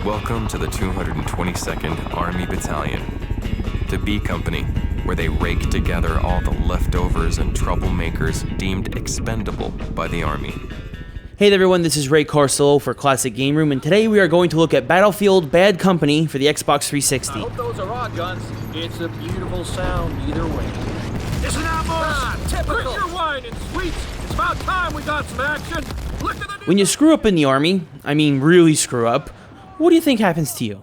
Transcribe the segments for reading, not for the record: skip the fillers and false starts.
Welcome to the 222nd Army Battalion, to B Company, where they rake together all the leftovers and troublemakers deemed expendable by the Army. Hey there everyone, this is Ray Carcillo for Classic Game Room, and today we are going to look at Battlefield Bad Company for the Xbox 360. I hope those are raw guns. It's a beautiful sound either way. Isn't that most? Typical. Drink your wine and sweets. It's about time we got some action. Look at the When you screw up in the Army, I mean really screw up, what do you think happens to you?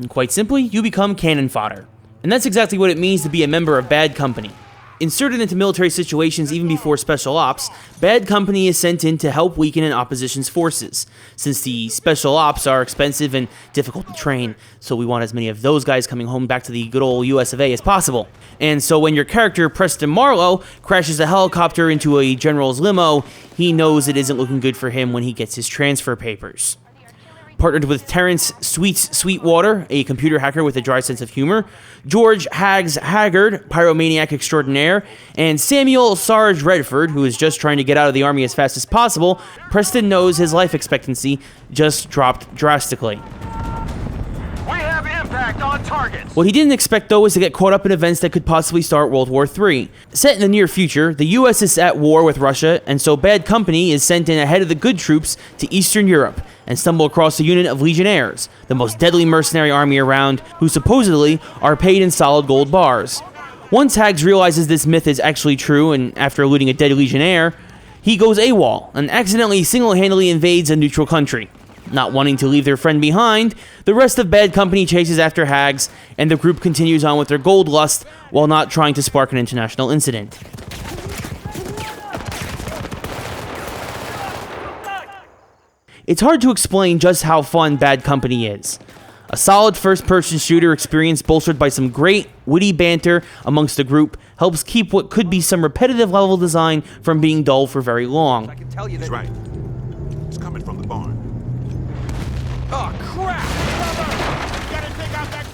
Quite simply, you become cannon fodder. And that's exactly what it means to be a member of Bad Company. Inserted into military situations even before Special Ops, Bad Company is sent in to help weaken an opposition's forces. Since the Special Ops are expensive and difficult to train, so we want as many of those guys coming home back to the good old US of A as possible. And so when your character, Preston Marlowe, crashes a helicopter into a general's limo, he knows it isn't looking good for him when he gets his transfer papers. Partnered with Terrence Sweetwater, a computer hacker with a dry sense of humor, George Hags Haggard, pyromaniac extraordinaire, and Samuel Sarge Redford, who is just trying to get out of the Army as fast as possible, Preston knows his life expectancy just dropped drastically. We have impact on targets. What he didn't expect, though, was to get caught up in events that could possibly start World War III. Set in the near future, the US is at war with Russia, and so Bad Company is sent in ahead of the good troops to Eastern Europe, and stumble across a unit of Legionnaires, the most deadly mercenary army around, who supposedly are paid in solid gold bars. Once Hags realizes this myth is actually true, and after eluding a dead Legionnaire, he goes AWOL, and accidentally single-handedly invades a neutral country. Not wanting to leave their friend behind, the rest of Bad Company chases after Hags, and the group continues on with their gold lust while not trying to spark an international incident. It's hard to explain just how fun Bad Company is. A solid first-person shooter experience bolstered by some great, witty banter amongst the group helps keep what could be some repetitive level design from being dull for very long. I can tell you that's right. It's coming from the barn. Oh, crap!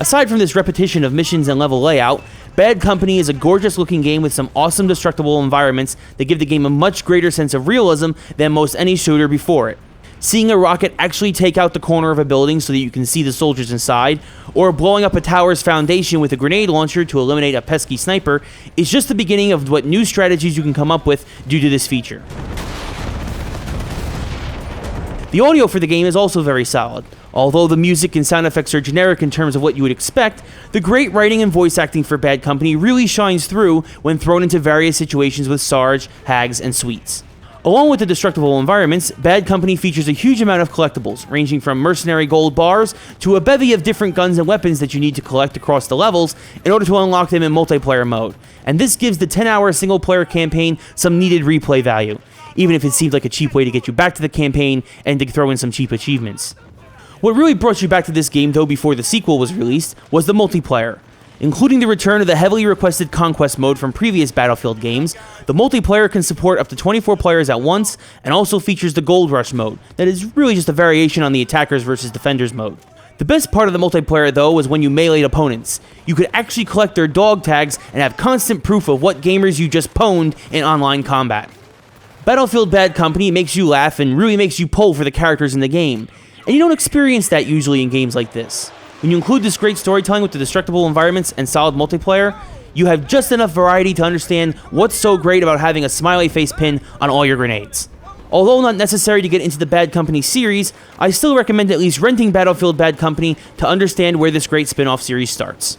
Aside from this repetition of missions and level layout, Bad Company is a gorgeous-looking game with some awesome destructible environments that give the game a much greater sense of realism than most any shooter before it. Seeing a rocket actually take out the corner of a building so that you can see the soldiers inside, or blowing up a tower's foundation with a grenade launcher to eliminate a pesky sniper, is just the beginning of what new strategies you can come up with due to this feature. The audio for the game is also very solid. Although the music and sound effects are generic in terms of what you would expect, the great writing and voice acting for Bad Company really shines through when thrown into various situations with Sarge, Hags, and Sweets. Along with the destructible environments, Bad Company features a huge amount of collectibles, ranging from mercenary gold bars to a bevy of different guns and weapons that you need to collect across the levels in order to unlock them in multiplayer mode. And this gives the 10-hour single-player campaign some needed replay value, even if it seemed like a cheap way to get you back to the campaign and to throw in some cheap achievements. What really brought you back to this game, though, before the sequel was released, was the multiplayer. Including the return of the heavily requested Conquest mode from previous Battlefield games, the multiplayer can support up to 24 players at once, and also features the Gold Rush mode, that is really just a variation on the Attackers versus Defenders mode. The best part of the multiplayer, though, was when you meleeed opponents. You could actually collect their dog tags and have constant proof of what gamers you just pwned in online combat. Battlefield Bad Company makes you laugh and really makes you pull for the characters in the game, and you don't experience that usually in games like this. When you include this great storytelling with the destructible environments and solid multiplayer, you have just enough variety to understand what's so great about having a smiley face pin on all your grenades. Although not necessary to get into the Bad Company series, I still recommend at least renting Battlefield Bad Company to understand where this great spin-off series starts.